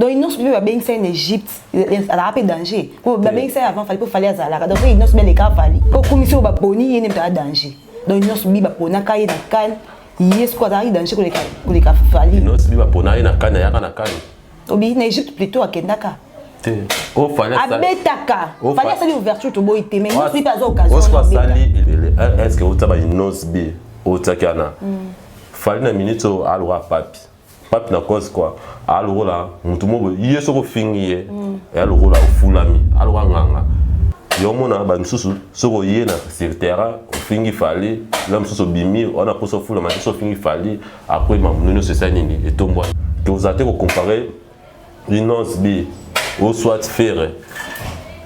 Donc il n'ose pas bien ça en Égypte, elle a pas danger. Pour bien ça avant fallait à Zalaka. Donc il n'ose bien les cas fallait. Pour commission ba boni il n'est pas danger. Donc il n'ose bien pona kai na kan. Yes quoi danger pour les cas fallait. Il n'ose bien pona na kan na kan. Obi en Égypte plutôt à Kendaka. Oh fallait ça. Abetaka. Fallait ça l'ouverture to boy mais il n'ose pas occasion. Est-ce que vous avez une nose bien au takana? Fallait na minute à l'oua papi. Papi na cause quoi? À l'oula, mutumo yé soko fingiye. Et à l'oula au fulami. À l'oua nganga. Yomona ba msusu soko yé na sur terre fingi fallait. Là msusu bimi on a pour se fula ma so fingi fallait. Après ma mnuno se ça nini et tombo. Que vous avez comparer une nose bien au soit faire.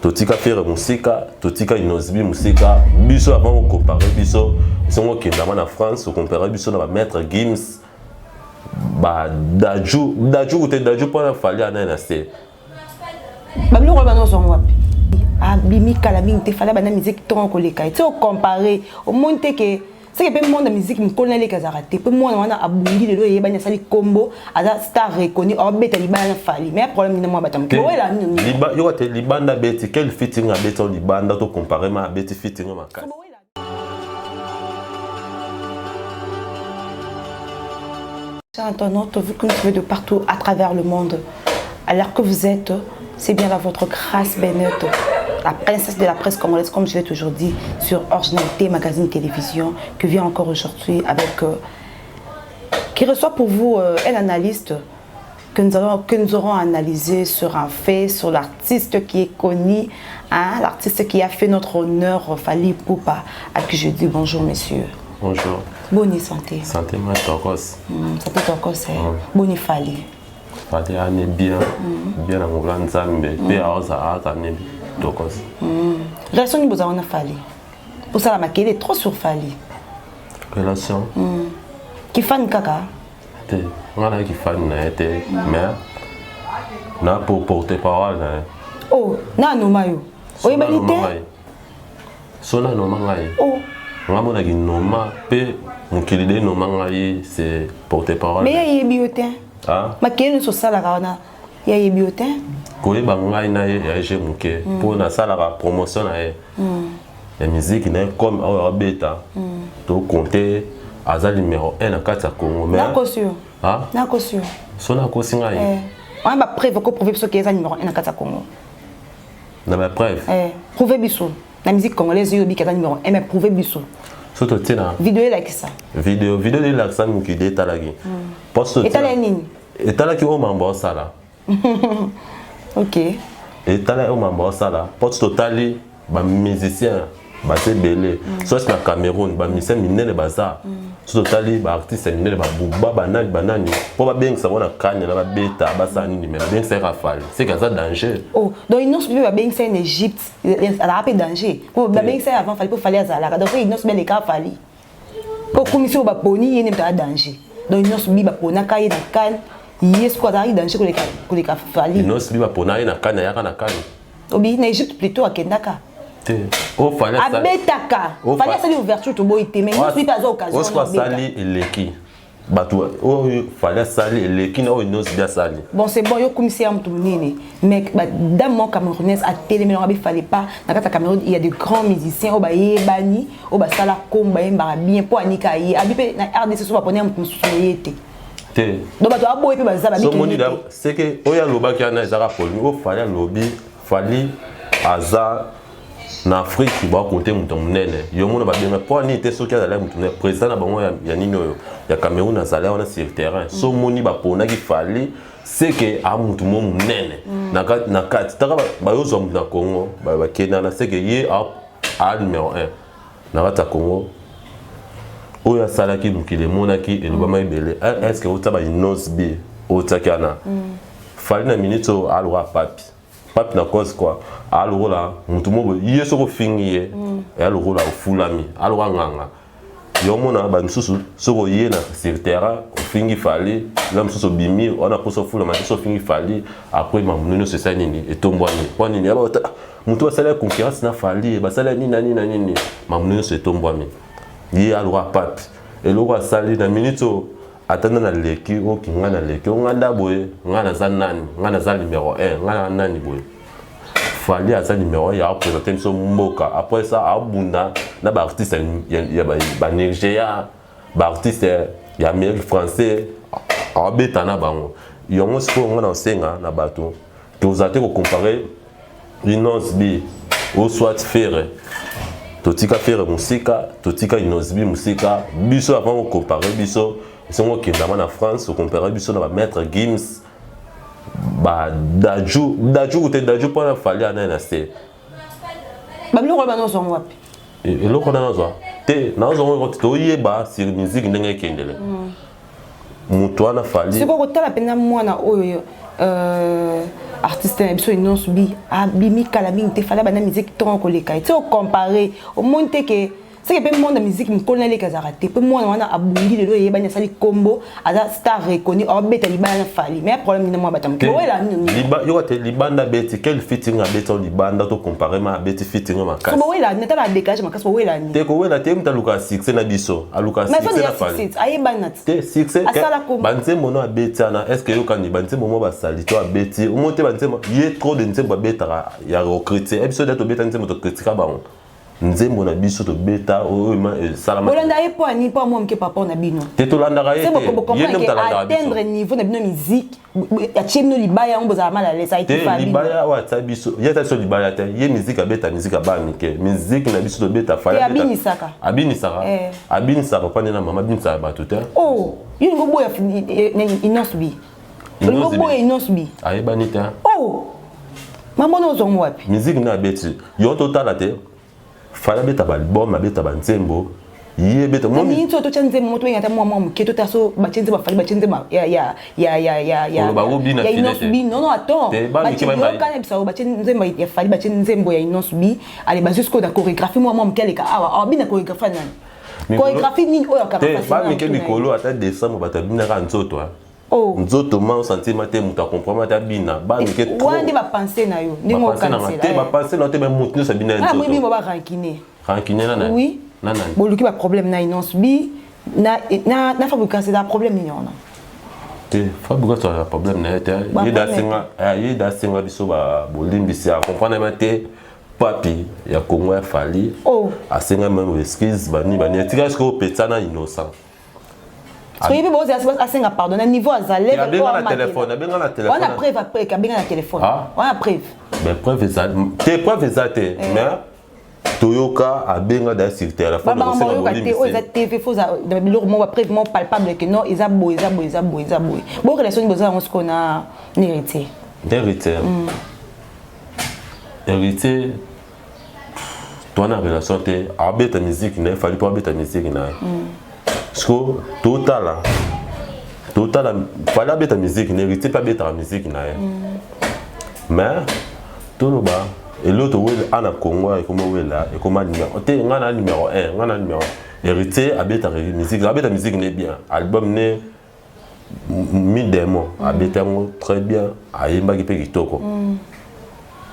Totika faire musika, totika inosbi musika. Biso avant on comparer biso, si on est dans la France, on compare biso na maître Gims, ba daju pour la fallait à nanaste. Bablo ko bano son wapi. Ah bimi kala bimi te fallait bana musique ton ko le kai. Tu on comparer au monte que c'est que peu monde de musique me connaît les kazarate. Peu monde on a abundi de loyer bana sali combo, ada star reconnu, or beta libana fallait. Mais problème ni moi batam. Ouais là ni. Liba yo te libanda beti quel fitting a beta libanda to comparer ma beti fitting ma ka. Internaute, vu que vous êtes de partout à travers le monde, alors que vous êtes, c'est bien là votre grâce Bennett, la princesse de la presse congolaise, comme je l'ai toujours dit, sur Originalité Magazine Télévision, qui vient encore aujourd'hui avec, qui reçoit pour vous un analyste que nous aurons analysé sur un fait, sur l'artiste qui est connu, hein, l'artiste qui a fait notre honneur, Fally Ipupa, à qui je dis bonjour messieurs. Bonjour. Bonne santé. Santé, moi, Tokos. Santé, Tokos, bonne Fally. Fally, on est bien. Bien, on va ensemble. Bien, on va ensemble. Tokos. Relation, nous avons Fally. Pour ça, la maquille est trop sur Fally. Relation. Qui fan kaka? On a qui fan, mais. Na pour porter parole. Oh, na no mayo. Oui, balité. Sona no mangai. Oh. On a dit noma pe mon kilide noma ngai c'est porte-parole. Mais il y a biotin. Ah. Ma kene so sala kana. Il y a biotin. Ko e bangai na ya je muke pour na sala la promotion na e. La musique na comme au beta. To compter aza numéro 1 na kata Congo mais. Na kosio. Ah. Na kosio. So na kosi ngai. On va preuve ko prouver que aza numéro 1 na kata Congo. Na ba preuve. Prouver biso. La musique congolaise yobi kata numéro 1 mais prouver biso. Surtout tina. Vidéo là qui ça. Vidéo de l'accent qui détalagi. Poste. Et t'as la ligne. Et t'as la qui au mambo ça là. OK. Et t'as la au mambo ça là. Poste totali ba musicien ba c'est belé. Soit na Cameroun ba musicien minene bazar. Surtout totali ba artiste minene ba buba banani. Pour ba bien que ça va na kanya na ba beta ba ça ni mais bien que c'est rafale. C'est que ça danger. Oh, donc il n'ose pas bien que c'est en Égypte, elle a pas danger. Pour bien que c'est avant fallait à Zalaka. Donc il n'ose bien les cas fallait. Pour commission ba boni il n'est pas danger. Donc il n'ose bien pona kai na kan. Yes quoi danger pour les cas fallait. Il n'ose bien pona na kan na kan. Obi en Égypte plutôt à Kendaka. Oh fallait ça. Abetaka. Fallait ça l'ouverture to boy mais il n'ose pas occasion. On se sali eleki. Batou oh fallait sali eleki na il n'ose bien sali. Bon c'est bon yo commissaire amtu nini mais dans mon camerounaise à télé mais il fallait pas dans la Cameroun il y a de grands musiciens au ba yebani au ba sala komba yemba bien pour anika yi abipe na RDC so ba poner amtu musuyete. Donc bato aboye pe bazaba bi. So moni là c'est que oya loba ki ana ezara polmi o fallait lobby fallait aza na Afrique ba compter mutu munene yo mona ba bien pour ni te soki ala mutu munene président na bango ya nini oyo ya Cameroun na sala on sur terrain so moni ba pona ki fallait c'est que a mutu munene na kati taka ba yo zo na Congo ba Kenya na c'est que ye a numéro 1 na kata Congo oya sala ki mukile monaki elobama ebele est-ce que otaba inose bi otakana fallait na minute a loi papi papi na cause quoi alors là mutu mo yé soko fingiye et alors là au fulami alors nganga yo mona ba msusu soko yé na sur terre fingi fallait là msusu bimi on a pour se fula ma so fingi fallait après ma mnuno se ça nini et tombwani kwa nini aba mutu ba sala concurrence na fallait ba sala nini ma mnuno se tombwami yé alors papi et le roi sali na minute atanda na leki oki nga na leki nga ndaboye nga na za nani nga na za numéro 1 nga na nani boye Fally aza numéro 1 ya présenter biso mboka après ça abunda na ba artiste ya ba Nigeria ba artiste ya Amérique français abeta na bango yongo siko nga na senga na bato tozate ko comparer Inos B au soit faire totika faire musika totika Inos B musika biso avant ko comparer biso songo kendama na France ko comparer biso na ba maître Gims ba daju te daju pour Fally ana na se ba biloko ba nozo wapi eloko na nozo te na nozo ngo to yeba sur musique ndenge kendele mutu ana Fally siko ko tala pena mwana oyo artiste na biso Inos B abimi kala mingi te Fally bana musique ton ko leka et au comparer au monte que c'est que peu monde de musique me connaît les kazarate peu monde wana abundi lelo yeba nya sali combo aza star reconnu or beta libana Fally mais problème ni moi batam ko wela ni liba yo te libanda beti quel fitting a beta libanda to comparer ma beti fitting ma kasi ko wela neta la dégage ma kasi ko wela ni te ko wela te mta luka 6 na biso a luka 6 na Fally ayeba nat te 6 banze mono a beta na est-ce que yo kan banze momo ba sali to a beti o monte banze ye trop de nzembo beta ya recruter episode to beta nzembo to critique ba on nzembo na biso to beta o salama bolanda e po ani po moi mke papa na bino te to landa ga c'est beaucoup comprendre que atteindre niveau na bino musique ya chimno libaya on boza mal à l'aise a été Fally libaya wa ta biso ya ta so libaya te ye musique a beta musique a banike musique na biso to beta Fally abini saka pa na mama bin sa ba tout oh yini go boya Inos B go boya Inos B aye banita oh mama no zo wapi musique na beti yo total te Fally beta ba album beta ba nzembo ye beta mo ni to chanze mo to ngata mo mke to taso ba chanze ba Fally ba chanze ma ya Inos B non attends ba chanze ka ne bisa ba chanze ma ya Fally ba chanze nzembo ya Inos B ale ba jusqu'au da chorégraphie mo mke le ka awa bina chorégraphie nani chorégraphie ni oyo ka ba mke mikolo ata décembre ba ta bina ka nzoto oh nzoto ma sentiment te muta comprendre ta bina ba mke trop wandi ba penser na yo ndingo cancel te ba penser na te ba mutu sa bina nzoto ah moi ba rankiner na oui nana boluki ba problème na Inos B na fabrication c'est un problème ni on te fabrication c'est un problème na te ye da singa biso ba bolimbisi a comprendre ma te papi ya Congo ya Fally oh asenga même excuse bani tika ce que petana innocent soyez bien boza asenga pardonner niveau azale ya benga na téléphone on a preuve après ka benga na téléphone on a preuve mais preuve exacte mais toyoka abenga da sur téléphone on sait que bolimi c'est ça TV faut ça biloko mo preuve mo palpable que non eza boy bon relation boza on se connaît héritier toi na relation te abeta musique na Fally pas abeta musique na sko total Fally abeta musique na héritier pas abeta musique na mais tout le bas et l'autre ana Congo et comment wela et comment numéro te ngana numéro 1 ngana numéro héritier abeta musique ne bien album ne mi démo abeta très bien ayemba ki pe kitoko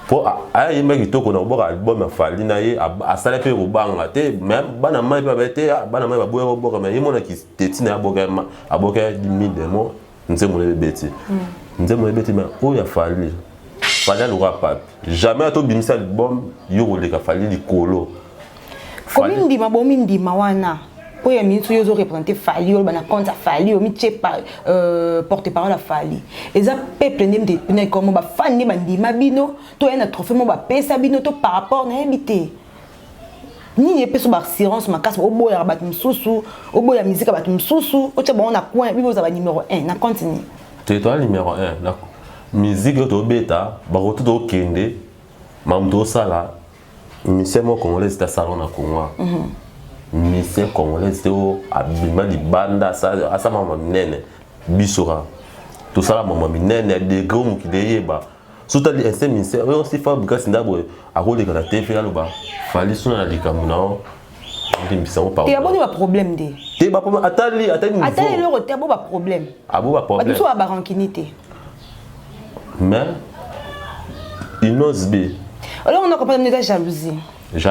pour ayemba kitoko na boka album ya Fally na ye asala pe robanga te même bana mai pa bete bana mai ba boya boka mais yemona ki tetina aboka mi démo nzemo le beti mais o ya Fally le rap jamais à tout bimisa album yo le ka Fally likolo komindi mabomindi mawana po ya mintu yo zo représenter Fally yo bana compte Fally yo mi tchepa porte-parole à Fally eza peuple ndem de pena comme ba fan ni bandi mabino to ya na trophée mo ba pesa bino to par rapport na habité ni ye peso ba assurance makasi oboya bat msusu oboya musique bat msusu o tche bon na coin bibo za ba numéro 1 na continue territoire numéro 1 na musique to beta ba ko to kende mamdo sala mission mo congolais ta salon na Congo mission congolais to abima di banda sa mama minene bisora to sala mama minene de gros mukide yeba surtout les anciens ministères on si fabrication d'abord a rôle de la TV là ba Fally sona na likamuna ndimbisa pa te aboni ba problème de te ba problème atali le te ba problème ba problème ba ba rankinité mais Inos B alors on a compris de jalousie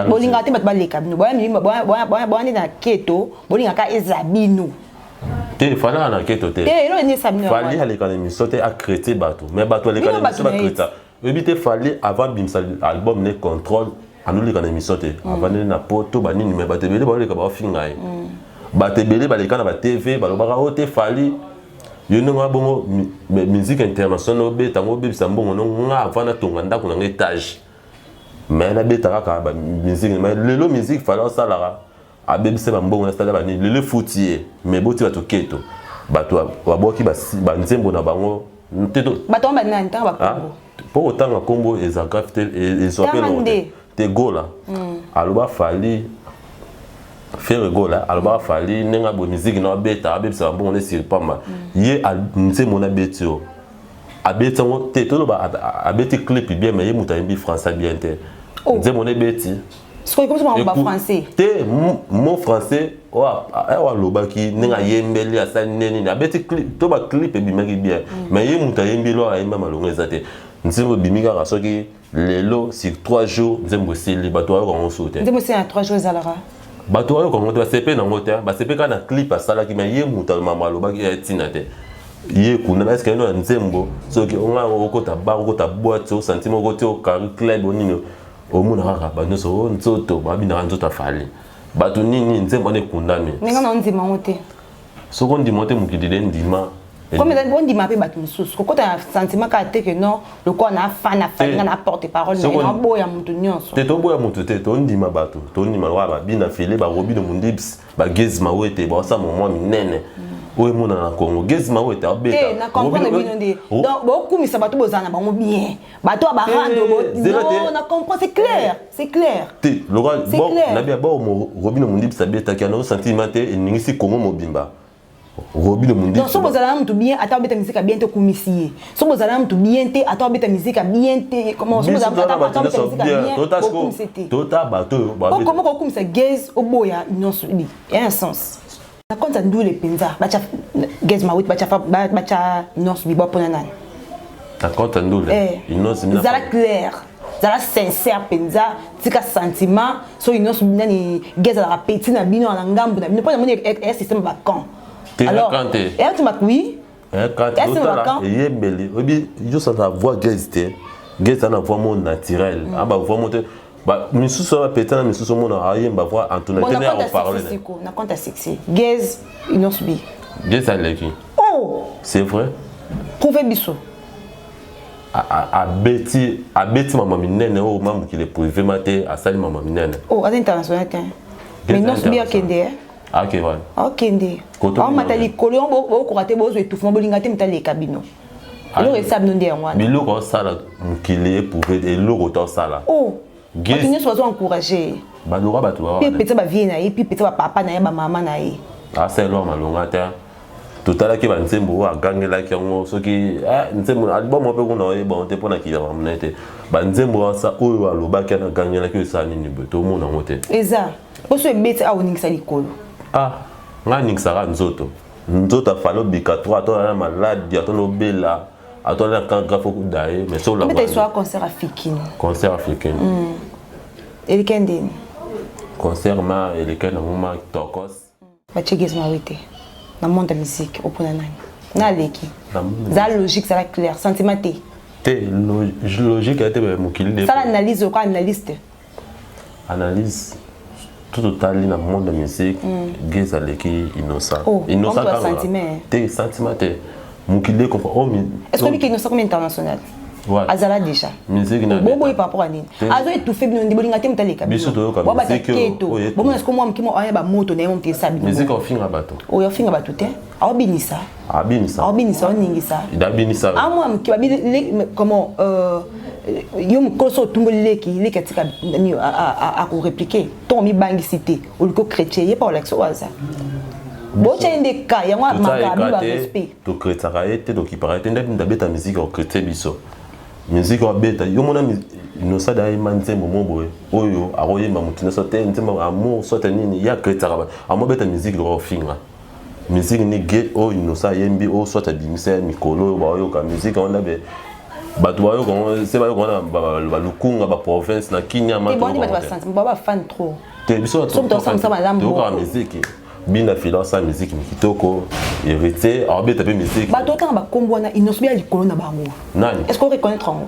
bolinga te bat baleka bino boya na keto bolinga ka ezabino te fallait en enquête te fallait aller quand même sauter à créer bateau mais bateau les quand même pas créer éviter fallait avant bimsa album ne contrôle à nous les quand même sauter avant na poto ba nini mais bateau belé ba les ka ba finga bateau belé ba les quand ba TV ba lo ba o te fallait yo nga bongo musique internationale beta ngo bimsa mbongo nga avant na tonga ndako na étage mais na beta ka ba musique mais le musique fallait ça là a bebise ba mbongo na stade ba ni le foutier mais boti ba to keto bato wa boki ba nzembo na bango nteto bato ba nani tanga ba Congo pour autant na Congo et Zagraf et s'appelle te gola aloba fali faire gola aloba fali nenga bo musique na beta bebise ba mbongo na sur pas mal ye nzembo na betio abeta ngo te to ba abeti clip bien mais ye mutambi français bien te nzembo na beti. Ce que comme ça en français. Te mon français wa lobaki ninga yembeli asa neni na beti clip to ba clip e bimaki bien mais ye muta yembelo a yemba malongo ezate nzembo bimika rasoki lelo sur 3 jours nzembo seli bato ayo ko sote nzembo seli 3 jours zalara bato ayo ko ngoto ba sepe na ngote ba sepe kana clip asala ki mais ye muta mama lobaki ya tina te ye kuna est-ce que no nzembo soki onga okota ba okota boîte o sentiment okoti o car club onino omuna kaka banoso nzoto babina nzoto afali bato nini nzembo ne kundami ninga na ndima mote soko ndima te mukidile ndima comme on ndima pe bato misusu kokota sentiment ka te que non le quoi na fan na porte parole mais na boya mutu nyonso te to boya mutu te to ndima bato to ndima wa babina fele ba robino mundibs ba gezma wete ba sa momwa minene oye mona na Congo gezma wete abeta na comprendre bino ndi donc bokumisa bato bozana bango bien bato ba rando non na comprendre c'est clair te le roi bon na bien ba robino mundibs abeta kana sentiment te ningisi Congo mobimba robino mundibs donc so bozala mutu bien ata beta musique bien te kumisier so bozala mutu bien te ata beta musique bien te comment so bozala ata beta musique bien tota bato comment kumisa gez oboya nyonso bi il y a un sens. Na compte ndou le penza bacha gezma wit bacha nyonso bi ba pona nani na compte ndou le nyonso mina zala clair zala sincère penza tika sentiment so nyonso nani geza la petit na bino na ngambu na bino pona moni un système vacant alors et tu m'as oui quand tu es yebeli obi yo ça la voix gezte geza na voix mon naturel aba voix mon ba misusu ba petana misusu mona ayemba voix antonatene à parler na compte sexy gez non subi gez aleki oh c'est vrai prouver biso a beti mama minene o mamu ki le privé maté a sali mama minene oh à international mais non subi akende ok voilà akende on matali kolon bo ko raté bo zo étouffement bolinga te mtali kabino alors ça non der moi biloko sala mukile prouver et loko to sala oh tu ne sois encouragé. Badora batua. Puis petit ba vie na et puis petit ba papa na ba maman na e. Ah c'est loin malonga ta. Totala ki ba nzembo a gangela ki ngo soki nzembo album mo pe ko na e bon te pona ki ya mnete. Ba nzembo sa oyo aloba ki na gangela ki sa nini beto mo na ngote. Eza. Oso ebeti a onikisa likolo. Nga nikisa nzoto. Nzoto falo bika 3 to na malade to no bela. Attends là quand grave beaucoup d'ailleurs mais sur la mais soit concert africain et lequel concert ma et lequel na tokos ba chegezma wete na monde de musique opona nani na leki za logique ça la clair sentiment te logique a été mukili ça l'analyse quoi analyste analyse tout total na monde de musique geza leki innocent innocent sentiment te sentiment te mukile comprend est-ce que lui innocent comme international azala déjà musique na bobo par rapport à nini azo étouffé bino ndibolinga te mtaleka biso to ka musique bomo est-ce que moi mkimo aya ba moto na mo tesa bino musique au finga bato o yo finga bato te abinisa oningisa idabinisa moi mkiba comment yo mkoso tumboleki lekatika a ko répliquer ton mi bangi cité ou le chrétien y pas l'accès waza bochende ka ya mwa makabi ba respect to chrétien été to ki paraît ndabeta musique au chrétien biso musique au beta yo mona no sa dai manzembo moboye oyo aroyemba mutuna sote nzembo amour sote nini ya chrétien ba amo beta musique ro finga musique ni ge o no sa yembi o sote bimisa mikolo ba yo ka musique on be bato ba yo ko se ba yo ko na ba lukunga ba province na Kinyama to ba fan trop te biso to ça malamu to ka musique bina fila sa musique mikitoko hérité alors beta pe musique ba to tanga ba kombo na inosbi ali kolona bango nani est-ce qu'on reconnaître ngo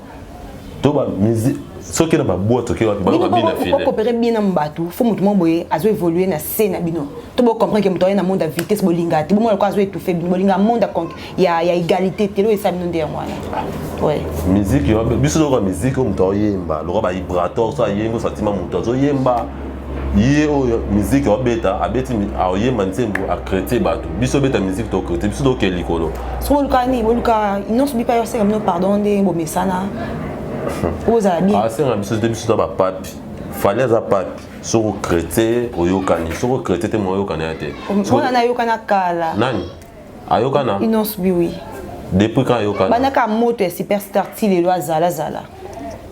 to ba musique soki na ba boîte ki wapi ba bina fila ko coopérer bien na mbatu faut mutu moboye azo évoluer na scène na bino to bo comprendre que mutu na monde à vitesse bolinga ti bo mo ko azo étouffer bino bolinga monde il y a égalité telo et ça bino ndé mwana ouais musique yo biso do musique mutu yemba lo ba vibrator so yemba sentiment mutu zo yemba yé oyo musique obeta abeti aoyemba nzembo akrete bato biso beta musique to krete biso do ke likolo so lukani boluka inosbi pa yose comme no pardon de bo mesana oza bien ah c'est un biso de biso ba papi fallait za papi so krete oyokani so krete te mo oyokani ate on na yokana kala nani ayokana inosbi oui depuis quand ayokana banaka moto ya superstar ti lelo azala zala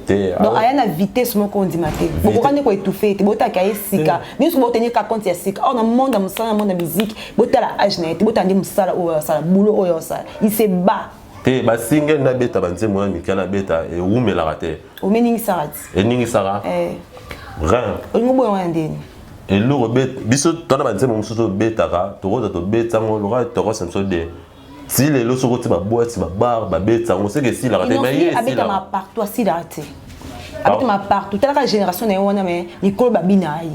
donc aya na vitesse moko ondima te bokokani ko étouffer te botaka esika biso botenir ka compte ya sika on a monde musala monde musique botala âge na te botandi musala o sala boulot o sala il se bat te ba single na beta banze mo mikana beta e umela rate o meningi sarati e ningi sara rien o ngobo wa ndeni e lo bet biso tona banze mo muso beta ka to roza to beta ngo lo ra to roza mso de si les lots sont ba boîte ba bar ba bête on sait que si la raté mais avec ma partout si la raté avec ma partout telle la génération na wana mais l'école ba binayi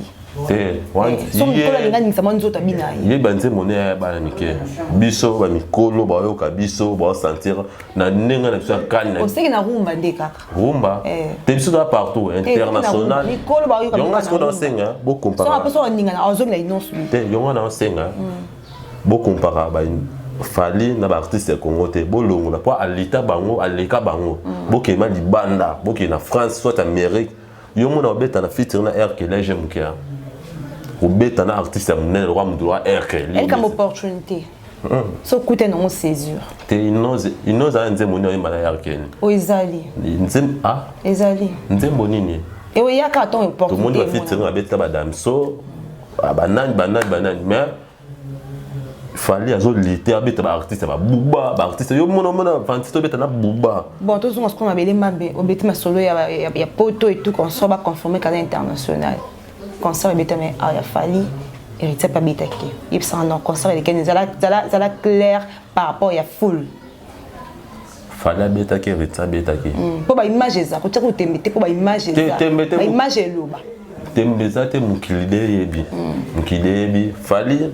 te wan so l'école linga ni sama nzoto binayi ye banze monnaie ba mike biso ba mikolo ba yo ka biso ba sentir na nenga na biso kan na on sait que na rumba ndé kaka rumba te biso da partout international l'école ba yo ka yonga sko dans senga bo comparer so apeso ninga na ozo na inosu te yonga na senga bo comparer ba fali na ba artiste Congo te bolongo na po alita bango aleka bango bokema libanda bokena France soit Amérique yo mona obeta na feature na RK là j'aime que obeta na artiste munene roi mudwa RK elle comme opportunité so coûte non césure te inoze anze moni oyemba na RK o ezali nzem ah ezali nzembo nini e we yaka ton opportunité to moni ba feature na beta ba damso banani mais fallait azo lité abeta ba artiste ba buba ba artiste yo mona fantiste beta na buba bon tous on se prend abelé mabe obeti ma solo ya poto et tout qu'on soit ba conformer canal international concert beta mais ya fali héritier pas beta ki il s'en non concert les kenza la clair par rapport ya full fallait beta ki héritier beta ki po ba image za ko tshako tembete po ba image za ba image eloba tembeza te mukilide yebi fali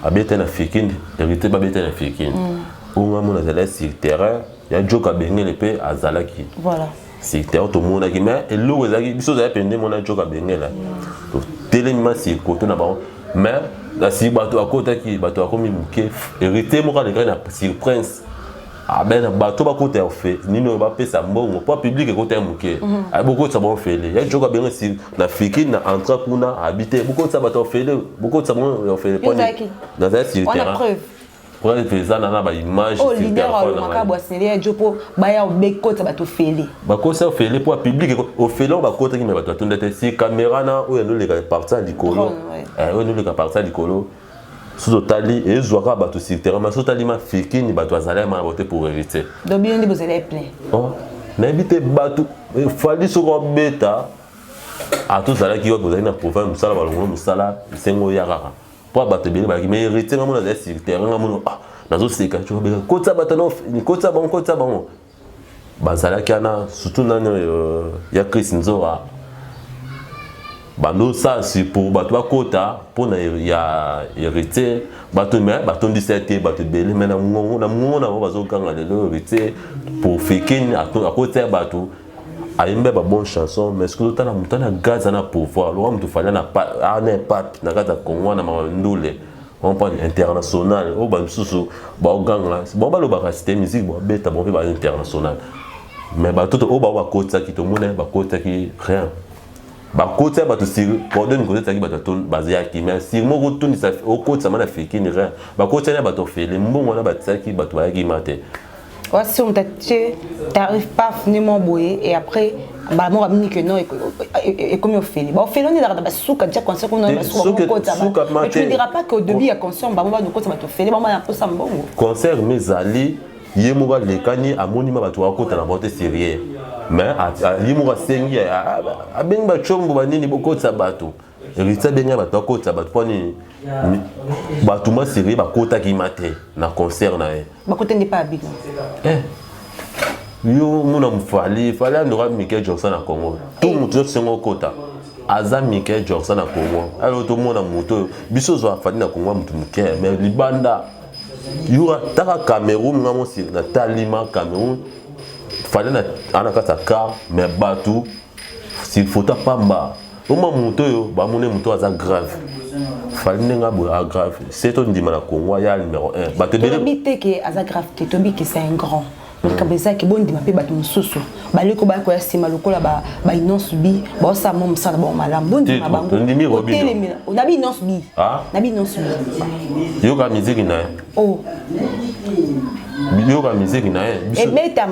abeta na fikini hérité ba beta na fikini unga mona zala sur terrain ya joka bengele pe azalaki voilà sur terrain to mona ki mais elo ezaki biso za pende mona joka bengela to telema si koto na ba mais la si bato akota ki bato akomi muke hérité mo ka le na sur prince abena bato bakota ya fait nino ba pesa mbongo po public ekota muke ay beaucoup ça bon fele ya joka bengela si na fikini na entra kuna habiter beaucoup ça bato fele beaucoup ça bon fele po dans un sur terrain preuve pesa na ba image sur terrain oh leader makabo asele jopo baya obekota bato fele bakosa fele po public au fele on bakota ki me bato atondete si caméra na o no le ka partir likolo o no le ka partir likolo sous tali et zoaka bato sur terrain mais sous tali ma fikini bato azala ma voter pour hériter donc bien vous allez plein oh na éviter bato fali sur beta a tous ala ki vous allez na province musala balongo musala sengo yakaka po bato bele ba ki mais hériter ngamo na sur terrain ngamo ah nazo seka tu ba kotsa bato no kotsa bango bazala kana surtout na ya Chris Nzora bando ça c'est pour bato bakota pour na ya hérité bato mais bato 17 bato belé mais na ngongo na bazo kanga le hérité pour fikini akota bato ayembe ba bonne chanson mais ce que tana mutana gaza na pouvoir lo mtu fanya na papi na gaza Congo na mandule on parle international o ba susu ba oganga bon ba lo ba cité musique bo beta bon ba international mais bato o ba kota ki to mona ba kota ki rien bakota bato siri pardon ko taki bato ton bazaki mais si mo ko tuni sa o ko tsama na fiki ni rien bakota na bato fele mbongo na bataki bato bayaki mate ouais si on t'arrive pas finalement boyer et après bah moi ramini que non et comme on fait bah on fait on est dans la souka déjà concert on a souka mais tu ne diras pas qu'au début il y a concert bah moi donc ça va te faire bah moi un peu ça mbongo concert mes ali yemuga lekani amoni ma bato akota na bote sérieux mais yemuga sengi abenga chombo banini bokotsa bato héritier benga bato kota bato poni bato ma série ba kota ki mate na concert na e ba kota ndi pa bino yo mona mfali andora Michael Jackson na Congo tout mutu sengo kota aza Michael Jackson na Congo alors tout mona muto biso zo afali na Congo mutu muke mais libanda yura taka Cameroun ngamo si na talima Cameroun fallait na anakata car mais batu s'il faut pamba au moment yo ba mone muto aza grave fallait nga bo grave c'est ton ndima na Congo ya numéro 1 bato bele bité que aza grave te tobi que c'est un grand mais kabeza ki bon ndima pe bato mususu baleko ba ko ya sima lokola ba inonce bi ba sa mom sala ba malam bon ndima bango ndimi robino on abi inonce bi na bi inonce bi yo ka musique na oh yo ka musique na ebeta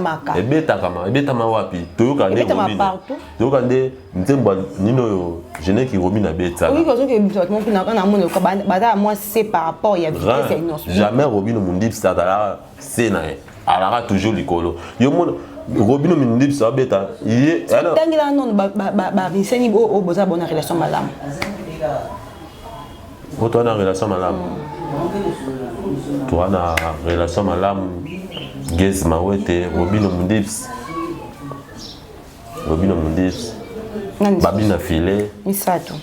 ma wapi toyoka nde robino toyoka nde ntemba nino yo jeune qui robino beta oui parce que exactement que na mona ko ba moi c'est par rapport ya vitesse ya inonce jamais robino mundip stadala c'est na alara toujours likolo yo mona robino mundip sa beta yé tangila non ba biseni o boza bonne relation malam toi na relation malam toi na relation malam Gez Mawete robino mundips babina filé misato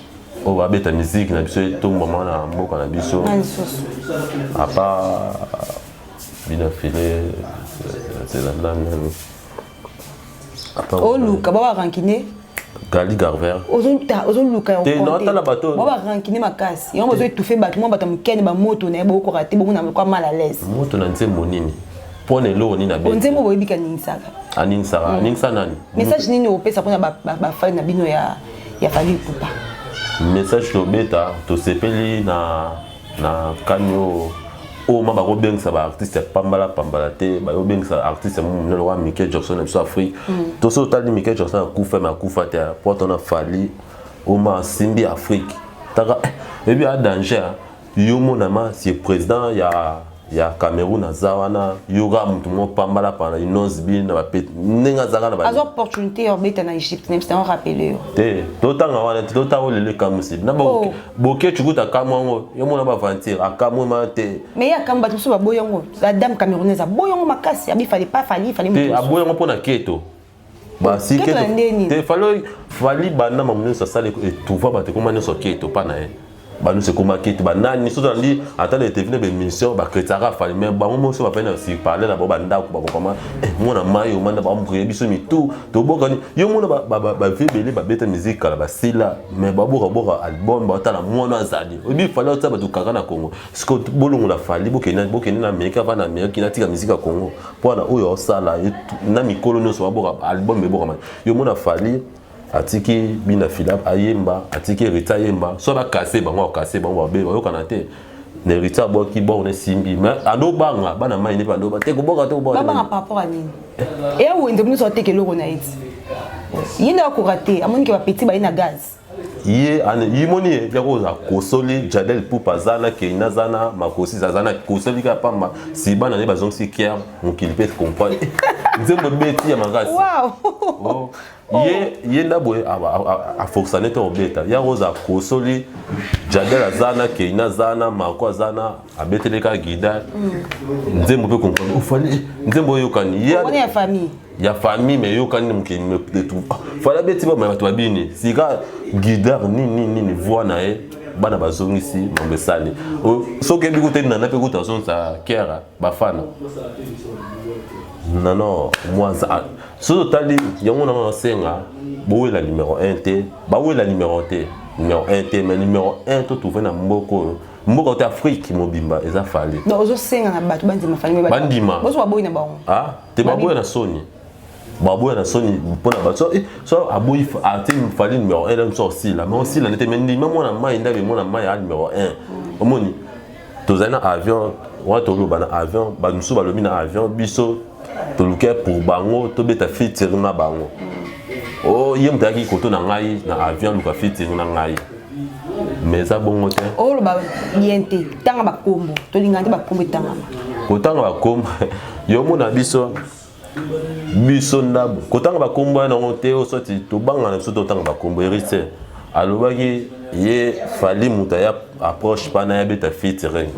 o babeta musique na biso to mama na mboka na biso apa bina filé c'est la nana apa o luka baba rankine Gali Garver ozo luka te non ta la bateau baba rankine makasi yo bozo étouffer bato mo bato mukene ba moto na bo ko raté bo na ko mal à l'aise moto na nzembo nini pone lo ni na be nzembo bo bika ninsaka aninsa nani message nini opesa pona ba fa na bino ya fali pupa message to beta to sepeli na kanyo o ma ba ko bengsa ba artiste pambala te ba yo bengsa artiste mo no wa Michael Jackson na Afrique to so tali Michael Jackson kufa te porte na fali o ma simbi Afrique taka et bien danger yo mona ma si président ya Cameroun azawana yoga mutu mo pambala pana inonce bin na pet nenga zaka na ba azo opportunité orbita na Egypte nem c'est on rappeler te totanga wana tota olele kamusi na boke chukuta kamwango yo mona ba aventure akamwe ma te mais ya kamba tout ba boyongo la dame camerounaise a boyongo makasi abi fallait te aboyongo pona keto ba si keto te fallait bana mamunyo sa sale et tout va ba te komane so keto pana nous c'est comment qui tu banani surtout on dit attends te venir ben mission ba kretara fali mais ba mo so ba peine si parler là ba ndako ba comment moi na mayo manda ba mbrier biso mi tout to bokani yo mona ba vibele ba beta musique kala ba sila mais ba boka album ba tala mwana azali obi fali ta ba to kaka na Congo ce que bolongo la fali bokena na Amerika va na Amerika na tika musique à Congo pour na oyo sala na mikolo no so ba boka album be boka yo mona fali atiki bina filap ayemba atiki rita yemba so ba casser bango ba be yo kanate ne rita bo ki bo ne simbi mais ando banga bana mai ne bando ba te ko boka ba par rapport à nini et où ndo nous sortir que loko na iti yinda ko rater amoni ke ba petit ba ina gaz yi moni ya ko za kosoli jadel pupa zana ke inazana makosi zana kosoli ka pamba si bana ne bazong si kier mon kilipet comprendre nzembo beti ya magasi wow ye ndabo a fonctionner to beta ya roza kosoli jadel zana ke inazana mako zana abeteleka gida nzembo pe comprendre ufali nzembo yokani ya famille mais yokani mukini de tout fala beti ba bato babini sika guidar ni voix na e bana bazongisi mambe sali soke bi kote na pe kota son sa kera bafana non moi ça so tali yango na senga bowe la numéro 1 te bawe la numéro 1 te mais numéro 1 to trouver na mboko te Afrique mobimba eza fali donc ozo senga na bato bandima fali me bandima bozo baboy na bango te baboy na soni baboy na soni pona bato so aboy ati fali numéro 1 là so aussi là mais aussi là n'était même moi na mai ndabe moi na mai numéro 1 omoni tozana avion wa tolo bana avion ba nusu balobi na avion biso toluke pour bango to beta fitir na bango yem taki koto na ngai na avion luka fitir na ngai mais ça bongo te lo ba biente tanga bakombo to lingandi bakombo tanga kotanga bakombo yo mona biso ndabo kotanga bakombo na ngote o soti to banga na biso to tanga bakombo héritier alobaki ye fali muta ya approche pana ya beta featuring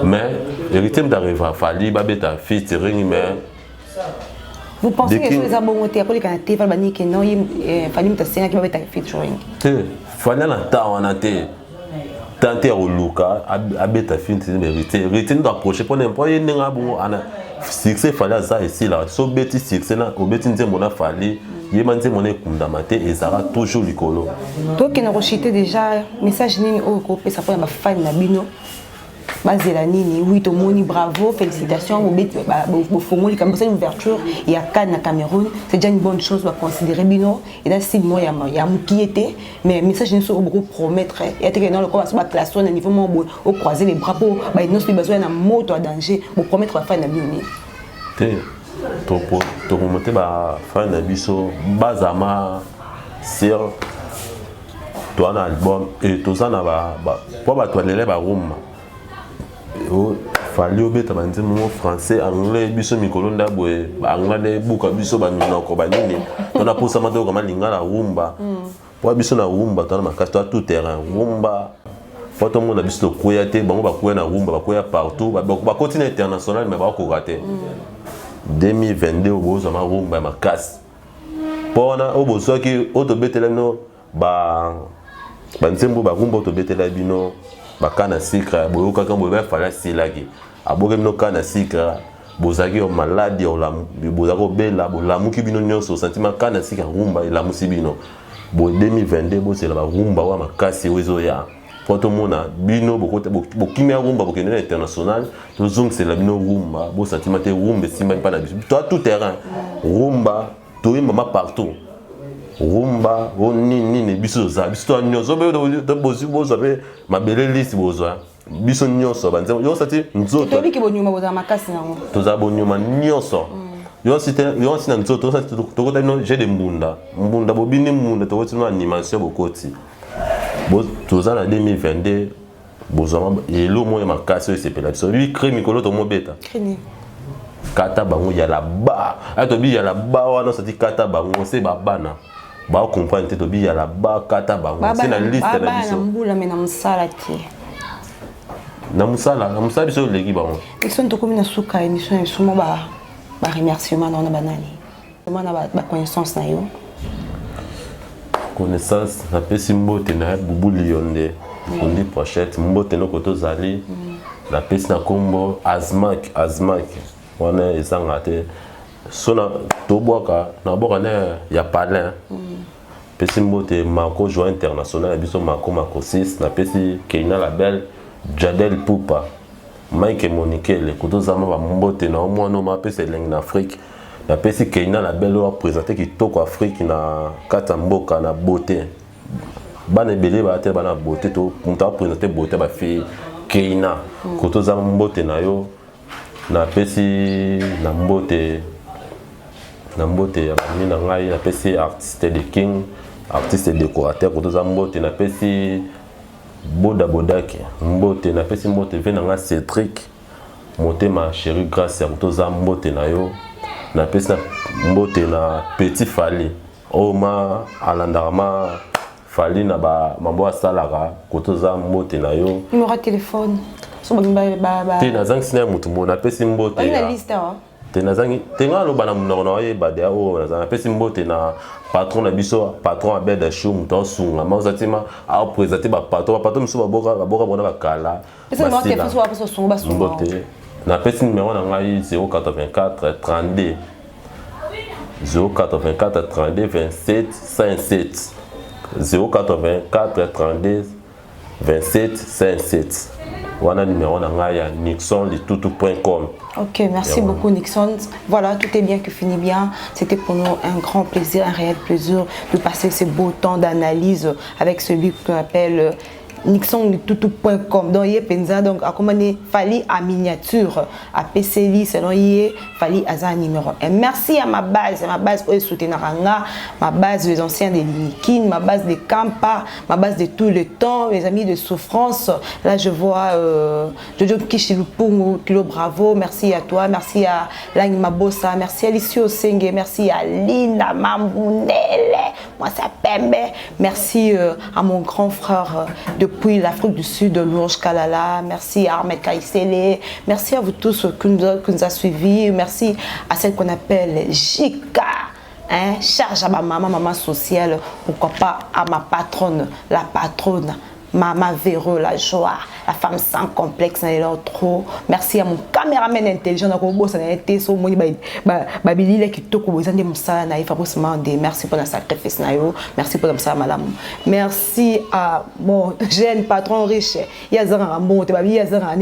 mais héritier m'arrive fali ba beta featuring mais vous pensez que les abonnements après les canapés va bani que non fali muta senga qui va beta featuring fali na ta wana te tenter au luka abeta featuring héritier nous approcher pour n'importe yenga bongo ana succès fali ça ici là so beti succès na obeti nzembo na fali yemanje moné kundamate ezara toujours likolo toi qui n'a rejeté déjà message nini au groupe ça pour ma fan na bino bazela nini oui to moni bravo félicitations au fongoli comme ça une ouverture et à Cannes à Cameroun c'est déjà une bonne chose va considérer bino et là si moi il y a qui était mais message nini sur au groupe promettre et que dans le commence ba classe au niveau mon au croiser les bras pour ba non c'est besoin na moto à danger pour promettre la fan na bino to remonter ba fan na biso bazama sur toi un album et tout ça na ba pour ba toilele ba room o fali obeta banze mo français anglais biso mikolo ndabwe anglais buka biso ba minoko ba nini on a posa mato kama lingala rumba pour biso na rumba to na makasta tout terrain rumba foto mo na biso koya te bango ba koya na rumba ba koya partout ba continent international mais ba ko rater 2022 obozo ma rumba makasi pona obozo ki otobetela no ba nzembo ba rumba otobetela bino bakana sikra boyoka kambo ba fala silaki aboke bino kana sikra bozaki o maladi o lamu bozako bela bolamu ki bino nyonso sentiment kana sikra rumba la musibino bo 2022 bo c'est la rumba wa makasi wezo ya poto mona bino bokimia rumba bokende international to zong c'est la bino rumba bo sentiment te rumba simba pa na biso toi tout terrain rumba to mama partout rumba nini biso za biso nyonso be bozi bozo be mabele list bozo biso nyonso banze yo sati nzoto to biki bonyuma boza makasi nango to za bonyuma nyonso yo sita nzoto sati to kota no j'ai de mbunda bobini mbunda to kota no animation bokoti bo to za na 2022 bozo elo moya makasi se pela biso lui crée mikolo to mobeta crini kata bango ya la ba ato bi ya la ba wana sati kata bango se babana ba comprendre te to bi ya la ba kata bango c'est na liste na biso na mbula mais na musala ti na musala biso leki bango ils to comme na suka émission souvent ba remerciement na banani vraiment na ba connaissance na yo connaissance na pesi mbote na bubu lionde kondi pochette mbote no koto zali na pesi na kombo azmak wana ezanga te sona tobwaka na boka na ya palin pesi mbote mako joie international biso mako 6 na pesi keina label Jadel Poupa Mike Monikele kotozama ba mbote na omwana ma pesi leng na Afrique na pesi keina label wa présenter kitoko Afrique na kata mboka na beauté bana belé ba te bana beauté to muta présenter beauté ba fille keina kotozama mbote na yo na pesi na mbote ya mina ngai na pesi artiste de king artiste décorateur kotoza mbote na pesi bodaki mbote na pesi mbote vena nga Cédric motema chérie grâce kotoza mbote na yo na pesi na mbote na petit fali oma alandarma fali na ba mambo asalaka kotoza mbote na yo numéro de téléphone so ba te na zangi sina mutu mo na pesi mbote ya liste wa tenazangi tenga lo bana mnono na ye badia o na pesi mbote na patron na biso patron abeda show muto sunga mazatima a présenter ba patron muso baboka bona bakala c'est moi qui fais soit parce que son ba sunga mbote na pesi numéro na ngai 084 32 084 32 27 57 084 32 27 57 Voilà le numéro de nixonlitutu.com. Ok, merci beaucoup Nixon. Voilà, tout est bien que finit bien. C'était pour nous un grand plaisir, un réel plaisir de passer ce beau temps d'analyse avec celui qu'on appelle nixonlitutu.com. Donc, il y a penza, donc, à commander Fali à miniature, à PCLI, selon y Fali à un numéro 1. Merci à ma base où soutenaranga, ma base des anciens de Linikin, ma base de Kampa, ma base de tout le temps, mes amis de souffrance. Là, je vois Jojo Kishilupungu, Kilo Bravo, merci à toi, merci à Lang Mabosa, merci à Licio Senge, merci à Linda Mamounele, moi ça Pembe, merci à mon grand frère depuis l'Afrique du Sud, Louange Kalala, merci à Ahmed Kaïsele, merci à vous tous qui nous a suivis, merci à celle qu'on appelle Jika. Hein, charge à ma maman sociale, pourquoi pas à ma patronne, la patronne, Maman Véro, la joie, la femme sans complexe, trop. Merci à mon caméraman intelligent, merci pour le sacrifice, merci pour ça, madame. Merci à mon jeune patron riche. Il y a un bon, il y a un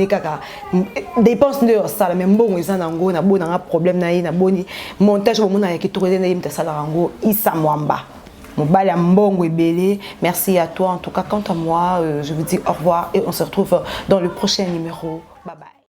dépense de ça, même bon, ils ont un problème, montage au monde qui tourne dans salarango, Issa Mwamba. Merci à toi. En tout cas, quant à moi, je vous dis au revoir et on se retrouve dans le prochain numéro. Bye bye.